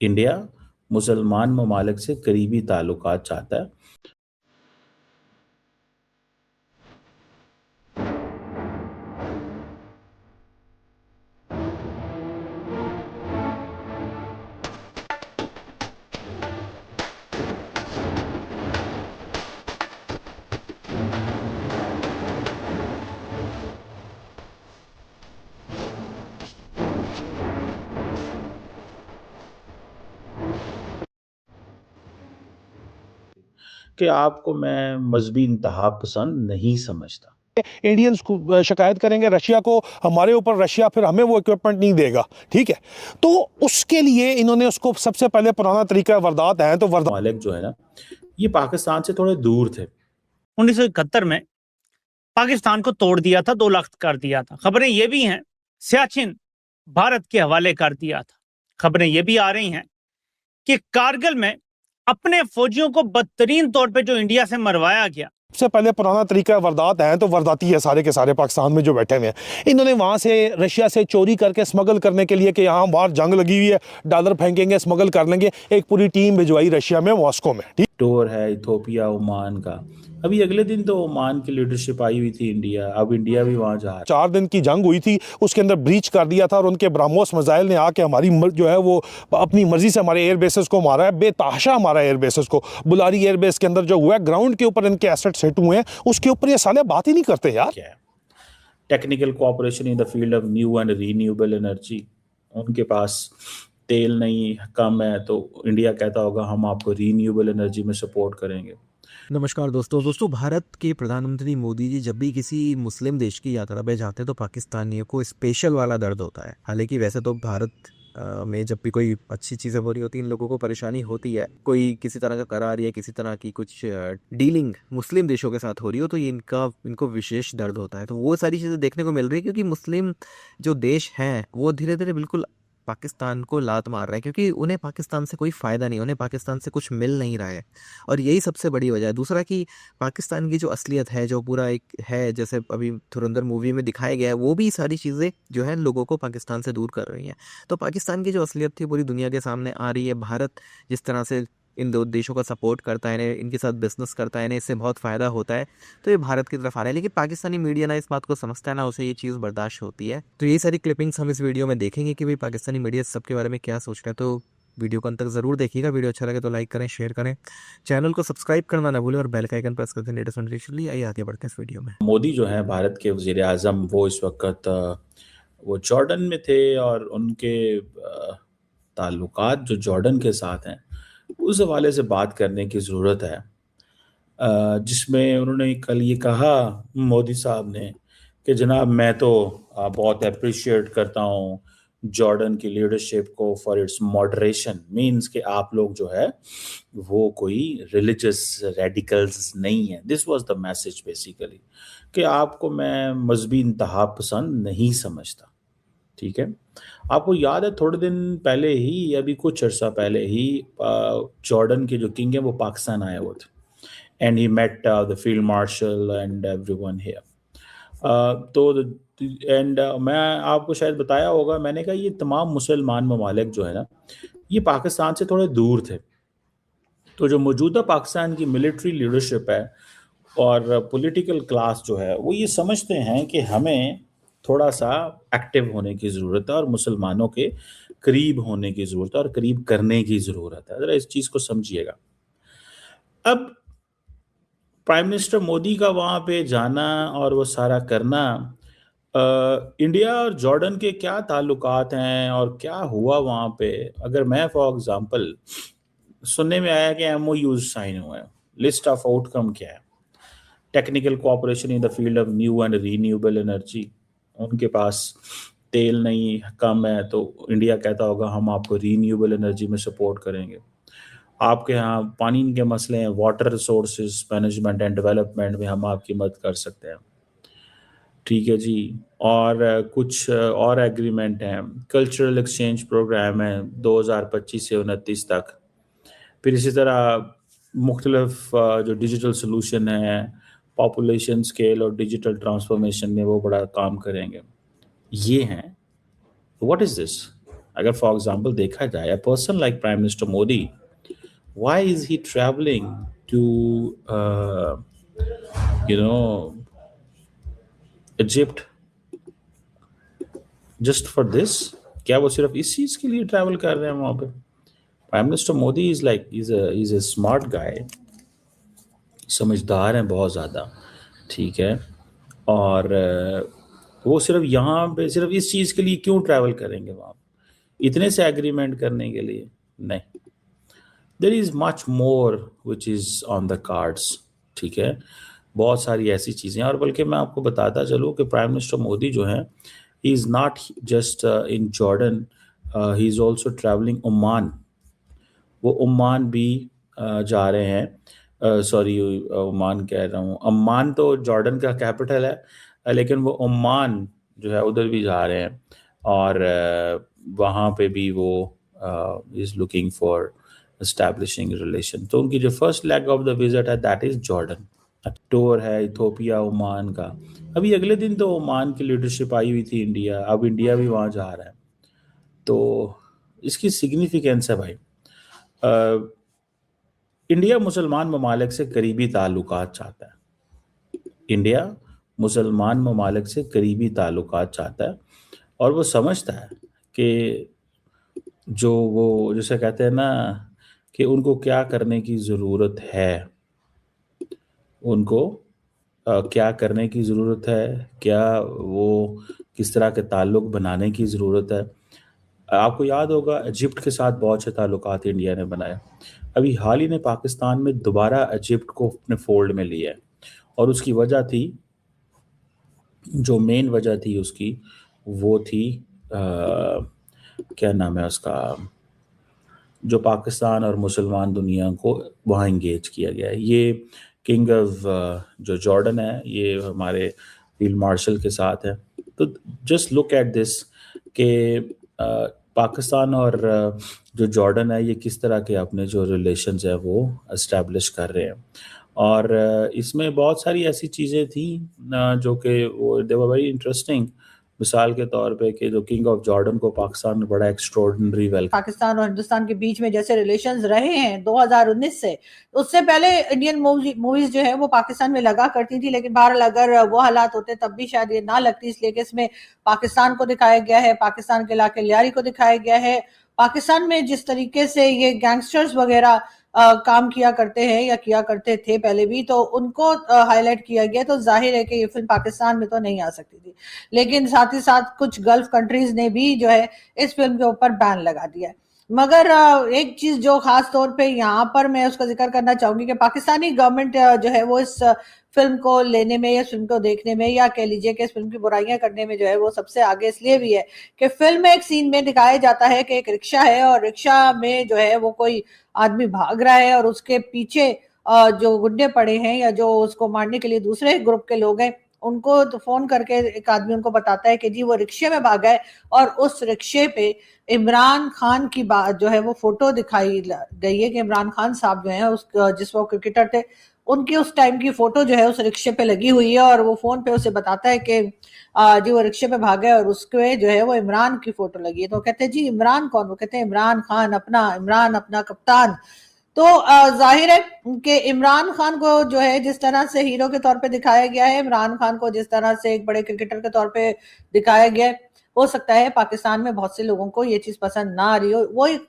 India मुसलमान ममालिक से करीबी ताल्लुकात चाहता है। कि आपको मैं मजहबी इंतहा पसंद नहीं समझता। इंडियंस को शिकायत करेंगे रशिया को, हमारे ऊपर, रशिया फिर हमें वो इक्विपमेंट नहीं देगा, ठीक है। तो उसके लिए इन्होंने उसको सबसे पहले पुराना तरीका वारदात है, तो वारदात मालिक जो है ना, ये पाकिस्तान से थोड़े दूर थे। 1971 में पाकिस्तान को तोड़ दिया था, 2 लाख कर दिया था। खबरें ये भी हैं सियाचिन भारत के हवाले कर दिया था। खबरें ये भी आ रही हैं कि कारगिल में अपने फौजियों को बदतरीन तौर पे जो इंडिया से मरवाया गया। सबसे पहले पुराना तरीका वारदात है, तो वारदाती है सारे के सारे पाकिस्तान में जो बैठे हुए हैं। इन्होंने वहां से रशिया से चोरी करके स्मगल करने के लिए कि यहाँ बाहर जंग लगी हुई है, डॉलर फेंकेंगे, स्मगल कर लेंगे, एक पूरी टीम भिजवाई रशिया में, मॉस्को में, ठीक। टूर है इथोपिया ओमान का। अभी अगले दिन तो ओमान की लीडरशिप आई हुई थी इंडिया, अब इंडिया भी वहां जा रहा है। 4 दिन की जंग हुई थी, उसके अंदर ब्रीच कर दिया था और उनके ब्राह्मोस मिसाइल ने आके हमारी जो है वो अपनी मर्जी से हमारे एयर बेसेस को मारा है, बेतहाशा हमारा एयर बेसेस को। बुलारी एयर बेस के अंदर जो हुआ है, ग्राउंड के ऊपर इनके एसेट्स हिट हुए हैं, उसके ऊपर ये साले बात ही नहीं करते यार। क्या है technical cooperation in the field of new and renewable energy. उनके पास तेल नहीं, कम है, तो इंडिया कहता होगा हम आपको रीन्यूएबल एनर्जी में सपोर्ट करेंगे। नमस्कार दोस्तों, भारत के प्रधानमंत्री मोदी जी जब भी किसी मुस्लिम देश की यात्रा पे जाते हैं तो पाकिस्तानियों को स्पेशल वाला दर्द होता है। हालांकि वैसे तो भारत में जब भी कोई अच्छी चीज़ें हो रही होती है, इन लोगों को परेशानी होती है, कोई किसी तरह का करार या किसी तरह की कुछ डीलिंग मुस्लिम देशों के साथ हो रही हो, तो ये इनको विशेष दर्द होता है। तो वो सारी चीज़ें देखने को मिल रही है क्योंकि मुस्लिम जो देश हैं वो धीरे धीरे बिल्कुल पाकिस्तान को लात मार रहे हैं, क्योंकि उन्हें पाकिस्तान से कोई फ़ायदा नहीं, उन्हें पाकिस्तान से कुछ मिल नहीं रहा है, और यही सबसे बड़ी वजह है। दूसरा कि पाकिस्तान की जो असलियत है, जो पूरा एक है, जैसे अभी धुरंधर मूवी में दिखाया गया है, वो भी सारी चीज़ें जो है लोगों को पाकिस्तान से दूर कर रही हैं। तो पाकिस्तान की जो असलियत थी पूरी दुनिया के सामने आ रही है। भारत जिस तरह से इन दो देशों का सपोर्ट करता है, इन्हें इनके साथ बिजनेस करता है, इन्हें इससे बहुत फ़ायदा होता है, तो ये भारत की तरफ आ रहा है। लेकिन पाकिस्तानी मीडिया ना इस बात को समझता है, ना उसे ये चीज़ बर्दाश्त होती है। तो यही सारी क्लिपिंग्स हम इस वीडियो में देखेंगे कि भाई पाकिस्तानी मीडिया सबके बारे में क्या सोच रहा है। तो वीडियो को अंत तक ज़रूर देखिएगा। वीडियो अच्छा लगे तो लाइक करें, शेयर करें, चैनल को सब्सक्राइब करना ना भूलें और बेल का आइकन प्रेस कर दें लेटेस्ट नोटिफिकेशन लिए। आइए आगे बढ़ते हैं इस वीडियो में। मोदी जो है भारत के वजीर आज़म, वो इस वक्त वो जॉर्डन में थे और उनके ताल्लुकात जो जॉर्डन के साथ हैं उस हवाले से बात करने की ज़रूरत है। जिसमें उन्होंने कल ये कहा, मोदी साहब ने, कि जनाब मैं तो बहुत अप्रिशिएट करता हूँ जॉर्डन की लीडरशिप को फॉर इट्स मॉडरेशन। मीन्स कि आप लोग जो है वो कोई रिलीजियस रेडिकल्स नहीं है। This was the message basically, कि आपको मैं मजहबी इंतहा पसंद नहीं समझता। ठीक है, आपको याद है थोड़े दिन पहले ही, अभी कुछ अर्सा पहले ही, जॉर्डन के जो किंग है वो पाकिस्तान आए हुए थे, and he met the field marshal and everyone here. तो मैं आपको शायद बताया होगा, मैंने कहा ये तमाम मुसलमान ममालिक जो है ना, ये पाकिस्तान से थोड़े दूर थे। तो जो मौजूदा पाकिस्तान की मिलिट्री लीडरशिप है और पॉलिटिकल क्लास जो है, वो ये समझते हैं कि हमें थोड़ा सा एक्टिव होने की ज़रूरत है और मुसलमानों के करीब होने की ज़रूरत है और करीब करने की ज़रूरत है। ज़रा इस चीज़ को समझिएगा। अब प्राइम मिनिस्टर मोदी का वहाँ पे जाना और वो सारा करना, इंडिया और जॉर्डन के क्या ताल्लुकात हैं और क्या हुआ वहाँ पे, अगर मैं फॉर एग्जांपल, सुनने में आया कि एमओयूज साइन हुए हैं, लिस्ट ऑफ आउटकम क्या है? Technical cooperation in the field of new and renewable energy. उनके पास तेल नहीं, कम है, तो इंडिया कहता होगा हम आपको रीन्यूएबल एनर्जी में सपोर्ट करेंगे। आपके यहाँ पानी के मसले हैं, water resources management and development में हम आपकी मदद कर सकते हैं। ठीक है जी। और कुछ और एग्रीमेंट हैं, कल्चरल एक्सचेंज प्रोग्राम है 2025 से 29 तक। फिर इसी तरह मुख्तलिफ जो डिजिटल सोल्यूशन है, पॉपुलेशन स्केल और डिजिटल ट्रांसफॉर्मेशन में वो बड़ा काम करेंगे। ये हैं, व्हाट इज़ दिस? अगर फॉर एग्जांपल देखा जाए, a person like prime minister Modi, why is he travelling to you know Egypt just for this? क्या वो सिर्फ इस चीज के लिए ट्रैवल कर रहे हैं वहां पे? Prime minister Modi is like is a smart guy, समझदार हैं बहुत ज़्यादा, ठीक है। और वो सिर्फ यहाँ पे सिर्फ इस चीज़ के लिए क्यों ट्रैवल करेंगे वहाँ इतने से एग्रीमेंट करने के लिए? नहीं, there is much more which is on the cards, ठीक है। बहुत सारी ऐसी चीज़ें, और बल्कि मैं आपको बताता चलूँ कि प्राइम मिनिस्टर मोदी जो हैं, he is not just in Jordan, he is also travelling Oman. वो ओमान भी जा रहे हैं, सॉरी ओमान कह रहा हूँ, अम्मान तो जॉर्डन का कैपिटल है, लेकिन वो ओमान जो है उधर भी जा रहे हैं, और वहाँ पे भी वो is looking for establishing relation. तो उनकी जो first leg of the visit है दैट इज़ जॉर्डन। टूर है इथोपिया ओमान का। अभी अगले दिन तो ओमान की लीडरशिप आई हुई थी इंडिया, अब इंडिया भी वहाँ जा रहा है। तो इसकी सिग्निफिकेंस है भाई। इंडिया मुसलमान ममालिक से करीबी ताल्लुकात चाहता है। इंडिया मुसलमान ममालिक से करीबी ताल्लुकात चाहता है, और वो समझता है कि जो वो जैसे कहते हैं ना कि उनको क्या करने की ज़रूरत है, उनको क्या करने की ज़रूरत है, क्या वो किस तरह के ताल्लुक़ बनाने की ज़रूरत है। आपको याद होगा इजिप्ट के साथ बहुत से ताल्लुकात इंडिया ने बनाए। अभी हाल ही ने पाकिस्तान में दोबारा इजिप्ट को अपने फोल्ड में लिया है, और उसकी वजह थी, जो मेन वजह थी उसकी, वो थी क्या नाम है उसका, जो पाकिस्तान और मुसलमान दुनिया को वहाँ इंगेज किया गया है। ये किंग ऑफ जो जॉर्डन है, ये हमारे फील्ड मार्शल के साथ है। तो जस्ट लुक एट दिस कि पाकिस्तान और जो जॉर्डन है, ये किस तरह के अपने जो रिलेशंस है वो इस्टेब्लिश कर रहे हैं। और इसमें बहुत सारी ऐसी चीज़ें थी जो कि वो दे वर वेरी इंटरेस्टिंग। मिसाल के तौर पे कि जो किंग ऑफ जॉर्डन को पाकिस्तान में बड़ा एक्स्ट्रॉर्डिनरी वेलकम। पाकिस्तान और हिंदुस्तान के बीच में जैसे रिलेशंस रहे हैं 2019 से, उससे पहले इंडियन मूवीज जो है वो पाकिस्तान में लगा करती थी, लेकिन बहरहाल अगर वो हालात होते तब भी शायद ये ना लगती, इसलिए कि इसमें पाकिस्तान को दिखाया गया है, पाकिस्तान के इलाके लियारी को दिखाया गया है। पाकिस्तान में जिस तरीके से ये गैंगस्टर्स वगैरह काम किया करते हैं या किया करते थे पहले भी, तो उनको हाईलाइट किया गया। तो जाहिर है कि ये फिल्म पाकिस्तान में तो नहीं आ सकती थी, लेकिन साथ ही साथ कुछ गल्फ कंट्रीज ने भी जो है इस फिल्म के ऊपर बैन लगा दिया है। मगर एक चीज जो खास तौर पे यहाँ पर मैं उसका जिक्र करना चाहूंगी कि पाकिस्तानी गवर्नमेंट जो है वो इस फिल्म को लेने में या फिल्म को देखने में या कह लीजिए कि इस फिल्म की बुराइयां करने में जो है वो सबसे आगे इसलिए भी है कि फिल्म में एक सीन में दिखाया जाता है कि एक रिक्शा है, और रिक्शा में जो है वो कोई आदमी भाग रहा है, और उसके पीछे जो गुंडे पड़े हैं या जो उसको मारने के लिए दूसरे ग्रुप के लोग हैं, उनको तो फोन करके एक आदमी उनको बताता है कि जी वो रिक्शे में भागा है, और उस रिक्शे पे इमरान खान की बात जो है वो फोटो दिखाई गई है कि इमरान खान साहब जो है उस जिस वो क्रिकेटर थे, उनकी उस टाइम की फोटो जो है उस रिक्शे पे लगी हुई है, और वो फोन पे उसे बताता है कि जी वो रिक्शे पे भागा है और उसके जो है वो इमरान की फोटो लगी है। तो कहते हैं जी इमरान कौन? वो कहते हैं इमरान खान, अपना इमरान, अपना कप्तान। तो जाहिर है कि इमरान खान को जो है जिस तरह से हीरो के तौर पे दिखाया गया है, इमरान खान को जिस तरह से एक बड़े क्रिकेटर के तौर पे दिखाया गया है, हो सकता है पाकिस्तान में बहुत से लोगों को ये चीज पसंद ना आ रही हो। वो एक